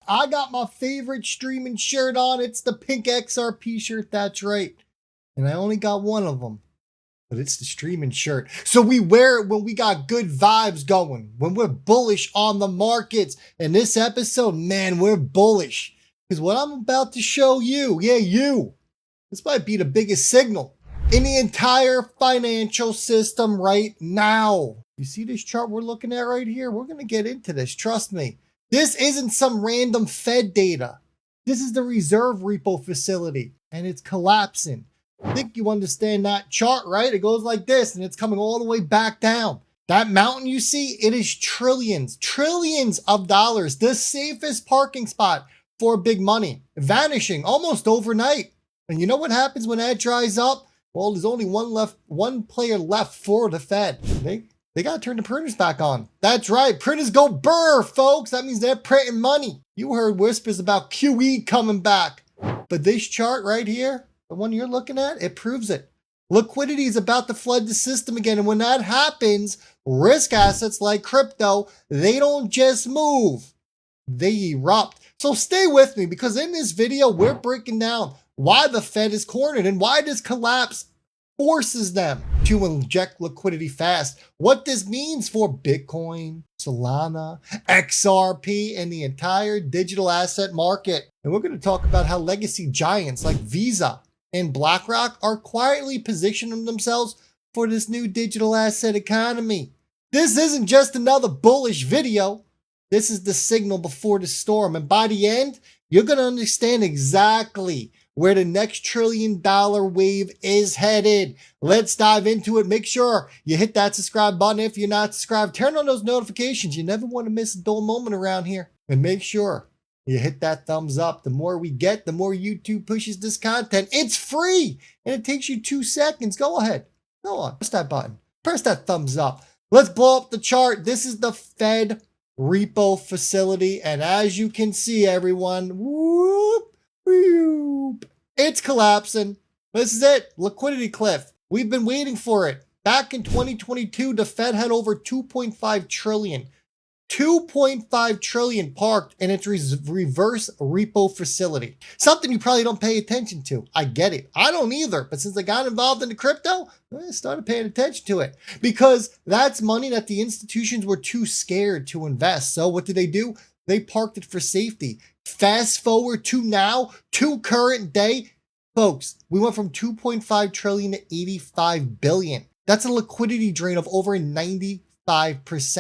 I got my favorite streaming shirt on. It's the pink XRP shirt. That's right. And I only got one of them, but it's the streaming shirt. So we wear it when we got good vibes going, when we're bullish on the markets. In this episode, man, we're bullish. Because what I'm about to show you, this might be the biggest signal in the entire financial system right now. You see this chart we're looking at right here? We're going to get into this. Trust me. This isn't some random Fed data. This is the reserve repo facility, and it's collapsing. I think you understand that chart, right? It goes like this, and it's coming all the way back down. That mountain you see, it is trillions of dollars. The safest parking spot for big money, vanishing almost overnight. And you know what happens when that dries up? Well, there's only one player left for the Fed. They got to turn the printers back on. That's right. Printers go burr, folks. That means they're printing money. You heard whispers about QE coming back. But this chart right here, the one you're looking at, it proves it. Liquidity is about to flood the system again. And when that happens, risk assets like crypto, they don't just move, they erupt. So stay with me, because in this video, we're breaking down why the Fed is cornered and why this collapse forces them to inject liquidity fast. What this means for Bitcoin, Solana, XRP, and the entire digital asset market. And we're going to talk about how legacy giants like Visa and BlackRock are quietly positioning themselves for this new digital asset economy. This isn't just another bullish video. This is the signal before the storm. And by the end, you're going to understand exactly where the next $1 trillion wave is headed. Let's dive into it. Make sure you hit that subscribe button if you're not subscribed. Turn on those notifications. You never want to miss a dull moment around here. And make sure you hit that thumbs up. The more we get, the more YouTube pushes this content. It's free, and it takes you 2 seconds. Go ahead. Go on. Press that button. Press that thumbs up. Let's blow up the chart. This is the Fed repo facility. And as you can see, everyone, it's collapsing. This is it. Liquidity cliff. We've been waiting for it. Back in 2022, the Fed had over 2.5 trillion. 2.5 trillion parked in its reverse repo facility. Something you probably don't pay attention to. I get it. I don't either. But since I got involved in the crypto, I started paying attention to it, because that's money that the institutions were too scared to invest. So what did they do? They parked it for safety. Fast forward to now, to current day, folks, we went from 2.5 trillion to 85 billion. That's a liquidity drain of over 95%.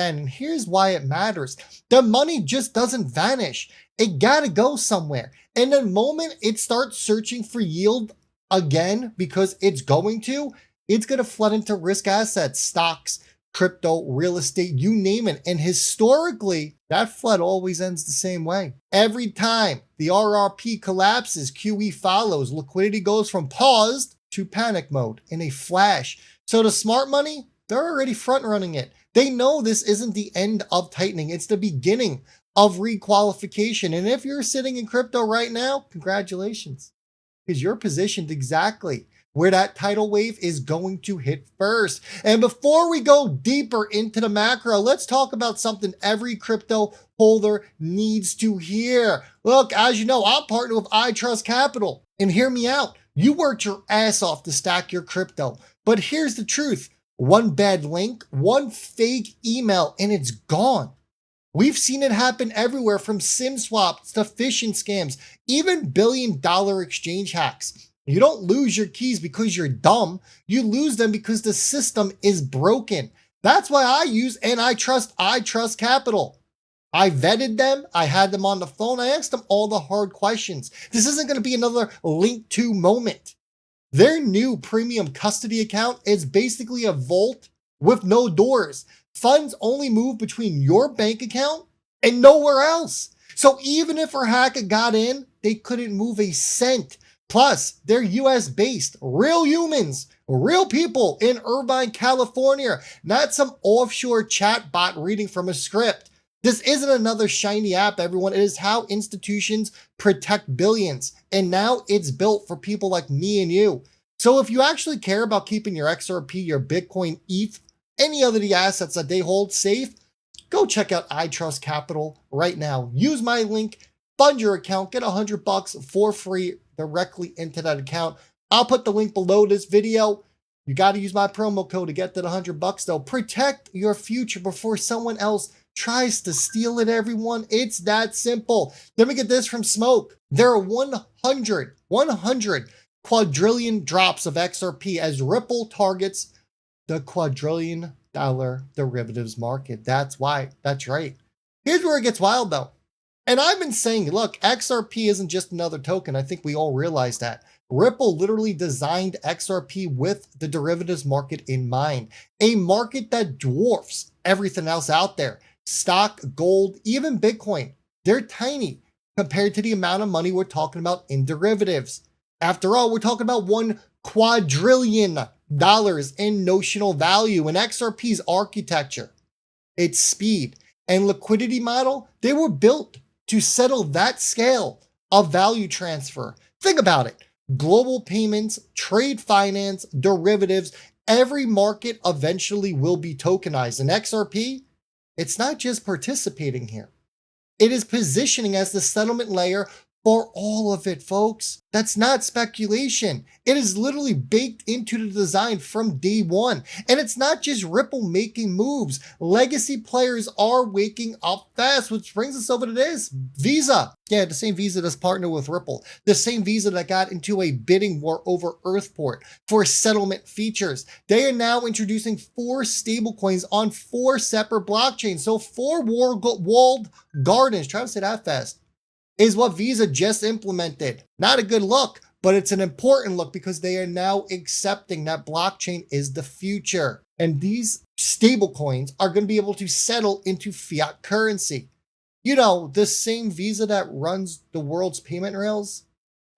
And here's why it matters. The money just doesn't vanish. It gotta go somewhere. And the moment it starts searching for yield again, because it's going to flood into risk assets, stocks, crypto, real estate, you name it. And historically, that flood always ends the same way. Every time the RRP collapses, QE follows. Liquidity goes from paused to panic mode in a flash. So the smart money, they're already front running it. They know this isn't the end of tightening. It's the beginning of requalification. And if you're sitting in crypto right now, congratulations, because you're positioned exactly where that tidal wave is going to hit first. And before we go deeper into the macro, let's talk about something every crypto holder needs to hear. Look, as you know, I'm partnered with iTrust Capital. And hear me out. You worked your ass off to stack your crypto. But here's the truth. One bad link, one fake email, and it's gone. We've seen it happen everywhere, from SIM swaps to phishing scams, even billion-dollar exchange hacks. You don't lose your keys because you're dumb. You lose them because the system is broken. That's why I use and I trust iTrust Capital. I vetted them. I had them on the phone. I asked them all the hard questions. This isn't going to be another link to moment. Their new premium custody account is basically a vault with no doors. Funds only move between your bank account and nowhere else. So even if a hacker got in, they couldn't move a cent. Plus, they're US based, real humans, real people in Irvine, California, not some offshore chat bot reading from a script. This isn't another shiny app, everyone. It is how institutions protect billions. And now it's built for people like me and you. So if you actually care about keeping your XRP, your Bitcoin, ETH, any other of the assets that they hold safe, go check out iTrust Capital right now. Use my link fund your account, get $100 for free directly into that account. I'll put the link below this video. You got to use my promo code to get that $100 though. Protect your future before someone else tries to steal it, everyone. It's that simple. Let me get this from Smoke. There are 100 quadrillion drops of XRP as Ripple targets the quadrillion-dollar derivatives market. That's why. That's right. Here's where it gets wild though. And I've been saying, look, XRP isn't just another token. I think we all realize that. Ripple literally designed XRP with the derivatives market in mind, a market that dwarfs everything else out there. Stock, gold, even Bitcoin. They're tiny compared to the amount of money we're talking about in derivatives. After all, we're talking about $1 quadrillion in notional value. And XRP's architecture, its speed, and liquidity model, they were built to settle that scale of value transfer. Think about it. Global payments, trade finance, derivatives, every market eventually will be tokenized. And XRP, it's not just participating here. It is positioning as the settlement layer for all of it, folks. That's not speculation. It is literally baked into the design from day one. And it's not just Ripple making moves. Legacy players are waking up fast, which brings us over to this. Visa. Yeah, the same Visa that's partnered with Ripple. The same Visa that got into a bidding war over Earthport for settlement features. They are now introducing 4 stablecoins on 4 separate blockchains. So 4 walled gardens. Try to say that fast. Is what Visa just implemented. Not a good look, but it's an important look because they are now accepting that blockchain is the future. And these stablecoins are going to be able to settle into fiat currency. You know, the same Visa that runs the world's payment rails,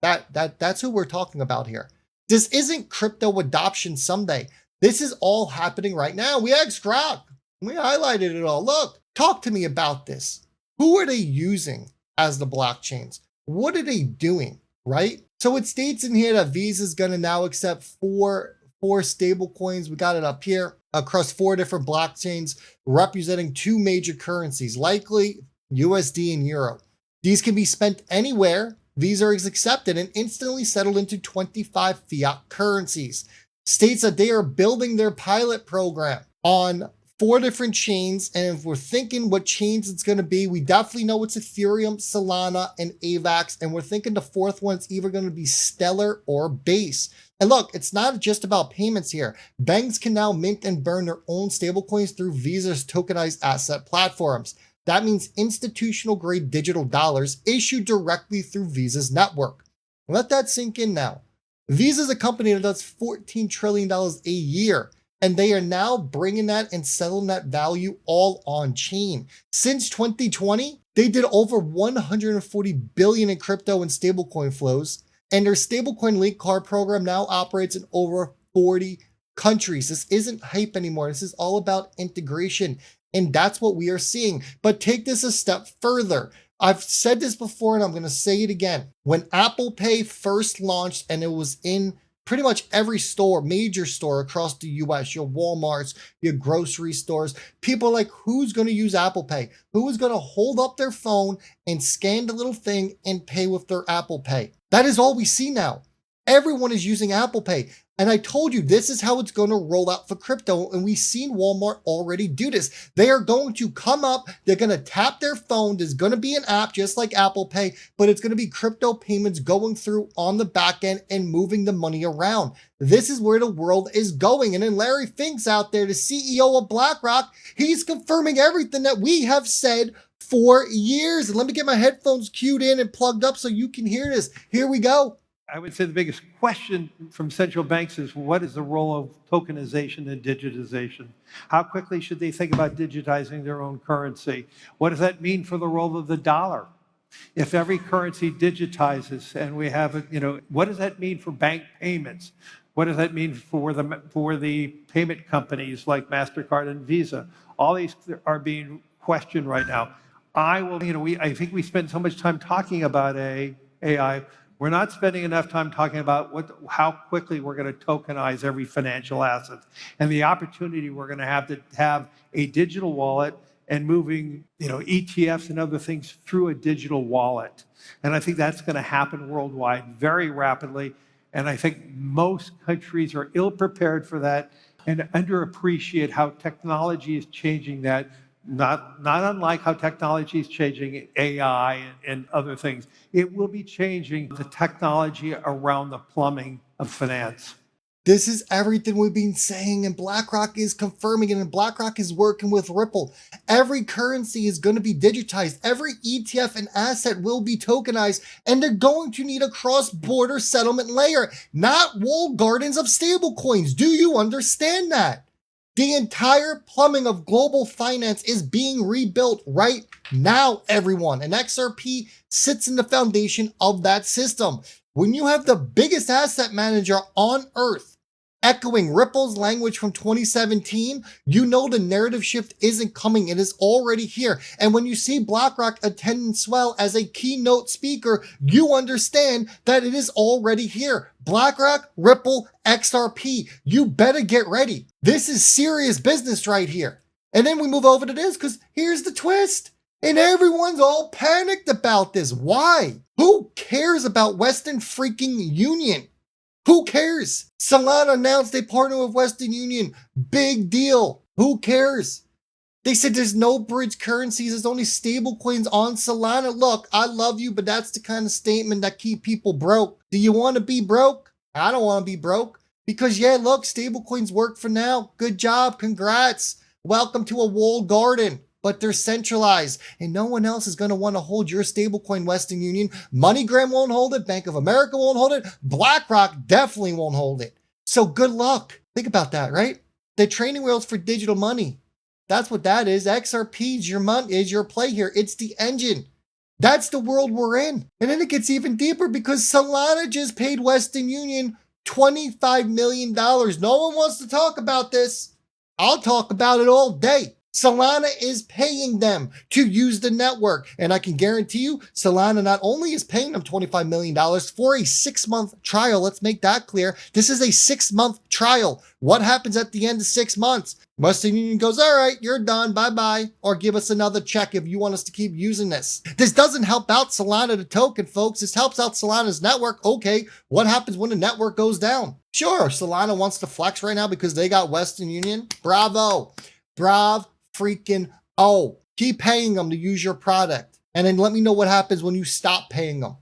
that's who we're talking about here. This isn't crypto adoption someday. This is all happening right now. We asked Grok. We highlighted it all. Look, talk to me about this. Who are they using as the blockchains? What are they doing, right? So it states in here that Visa is going to now accept four stable coins. We got it up here across 4 different blockchains representing 2 major currencies, likely USD and Euro. These can be spent anywhere. Visa is accepted and instantly settled into 25 fiat currencies. States that they are building their pilot program on 4 different chains, and if we're thinking what chains it's going to be, we definitely know it's Ethereum, Solana, and AVAX, and we're thinking the 4th one's either going to be Stellar or Base. And look, it's not just about payments here. Banks can now mint and burn their own stablecoins through Visa's tokenized asset platforms. That means institutional-grade digital dollars issued directly through Visa's network. Let that sink in now. Visa is a company that does $14 trillion a year. And they are now bringing that and selling that value all on chain. Since 2020, they did over 140 billion in crypto and stablecoin flows. And their stablecoin link card program now operates in over 40 countries. This isn't hype anymore. This is all about integration. And that's what we are seeing. But take this a step further. I've said this before and I'm going to say it again. When Apple Pay first launched and it was in pretty much every store, major store across the US, your Walmarts, your grocery stores, people are like, who's going to use Apple Pay? Who is going to hold up their phone and scan the little thing and pay with their Apple Pay? That is all we see now. Everyone is using Apple Pay. And I told you, this is how it's going to roll out for crypto. And we've seen Walmart already do this. They are going to come up, they're going to tap their phone. There's going to be an app just like Apple Pay, but it's going to be crypto payments going through on the back end and moving the money around. This is where the world is going. And then Larry Fink's out there, the CEO of BlackRock, he's confirming everything that we have said for years. And let me get my headphones cued in and plugged up so you can hear this. Here we go. I would say the biggest question from central banks is what is the role of tokenization and digitization? How quickly should they think about digitizing their own currency? What does that mean for the role of the dollar? If every currency digitizes and we have, what does that mean for bank payments? What does that mean for the payment companies like MasterCard and Visa? All these are being questioned right now. I think we spend so much time talking about AI. We're not spending enough time talking about how quickly we're going to tokenize every financial asset and the opportunity we're going to have a digital wallet and moving, ETFs and other things through a digital wallet. And I think that's going to happen worldwide very rapidly. And I think most countries are ill-prepared for that and underappreciate how technology is changing that, not unlike how technology is changing AI and other things. It will be changing the technology around the plumbing of finance. This is everything we've been saying, and BlackRock is confirming it, and BlackRock is working with Ripple. Every currency is going to be digitized. Every ETF and asset will be tokenized, and they're going to need a cross-border settlement layer, not walled gardens of stablecoins. Do you understand that? The entire plumbing of global finance is being rebuilt right now, everyone. And XRP sits in the foundation of that system. When you have the biggest asset manager on earth echoing Ripple's language from 2017, you know the narrative shift isn't coming. It is already here. And when you see BlackRock attend Swell as a keynote speaker, you understand that it is already here. BlackRock, Ripple, XRP. You better get ready. This is serious business right here. And then we move over to this because here's the twist. And everyone's all panicked about this. Why? Who cares about Western freaking Union? Who cares? Solana announced they partner with Western Union. Big deal. Who cares? They said there's no bridge currencies. There's only stable coins on Solana. Look, I love you, but that's the kind of statement that keep people broke. Do you want to be broke? I don't want to be broke. Because yeah, look, stable coins work for now. Good job. Congrats. Welcome to a walled garden. But they're centralized, and no one else is going to want to hold your stablecoin, Western Union. MoneyGram won't hold it. Bank of America won't hold it. BlackRock definitely won't hold it. So good luck. Think about that, right? The training wheels for digital money. That's what that is. XRP is your play here. It's the engine. That's the world we're in. And then it gets even deeper because Solana just paid Western Union $25 million. No one wants to talk about this. I'll talk about it all day. Solana is paying them to use the network. And I can guarantee you, Solana not only is paying them $25 million for a 6-month trial. Let's make that clear. This is a 6-month trial. What happens at the end of 6 months? Western Union goes, all right, you're done. Bye-bye. Or give us another check if you want us to keep using this. This doesn't help out Solana, the token, folks. This helps out Solana's network. Okay, what happens when the network goes down? Sure, Solana wants to flex right now because they got Western Union. Bravo. Bravo. Freaking keep paying them to use your product, and then let me know what happens when you stop paying them.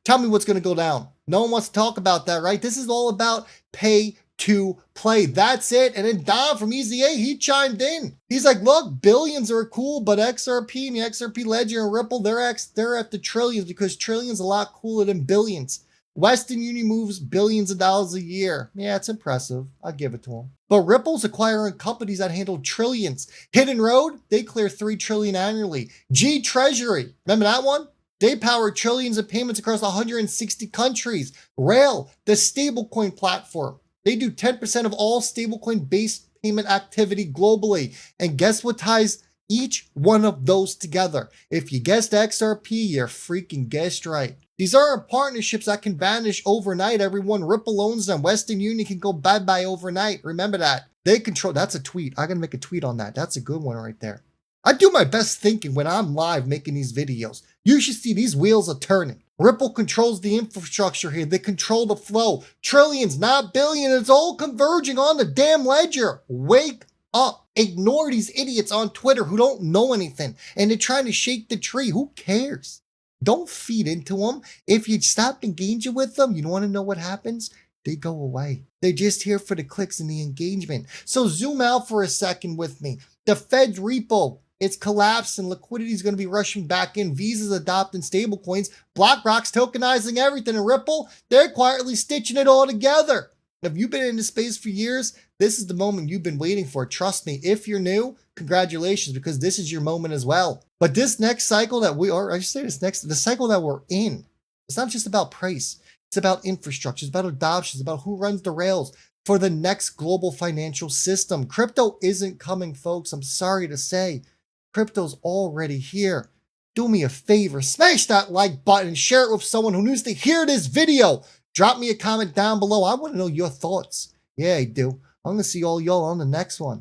Tell me what's going to go down. No one wants to talk about that, right? This is all about pay to play. That's it. And then Don from Easy A, he chimed in. He's like, look, billions are cool, but XRP and the XRP Ledger and Ripple, they're at the trillions because trillions a lot cooler than billions. Western Union moves billions of dollars a year. Yeah, it's impressive. I'll give it to them. But Ripple's acquiring companies that handle trillions. Hidden Road, they clear $3 trillion annually. G Treasury, remember that one? They power trillions of payments across 160 countries. Rail, the stablecoin platform. They do 10% of all stablecoin-based payment activity globally. And guess what ties each one of those together? If you guessed XRP, you're freaking guessed right. These are partnerships that can vanish overnight, everyone. Ripple owns them. Western Union can go bye-bye overnight. Remember that. They control. That's a tweet. I'm going to make a tweet on that. That's a good one right there. I do my best thinking when I'm live making these videos. You should see these wheels are turning. Ripple controls the infrastructure here. They control the flow. Trillions, not billions. It's all converging on the damn ledger. Wake up. Ignore these idiots on Twitter who don't know anything. And they're trying to shake the tree. Who cares? Don't feed into them. If you stop engaging with them, you want to know what happens? They go away. They're just here for the clicks and the engagement. So zoom out for a second with me. The Fed's repo, it's collapsed and liquidity is going to be rushing back in. Visa's adopting stablecoins. BlackRock's tokenizing everything. And Ripple, they're quietly stitching it all together. If you've been in this space for years, this is the moment you've been waiting for. Trust me, if you're new, congratulations, because this is your moment as well. But this next cycle that the cycle that we're in, it's not just about price. It's about infrastructure. It's about adoption. It's about who runs the rails for the next global financial system. Crypto isn't coming, folks. I'm sorry to say. Crypto's already here. Do me a favor, smash that like button and share it with someone who needs to hear this video. Drop me a comment down below. I want to know your thoughts. Yeah, I do. I'm going to see all y'all on the next one.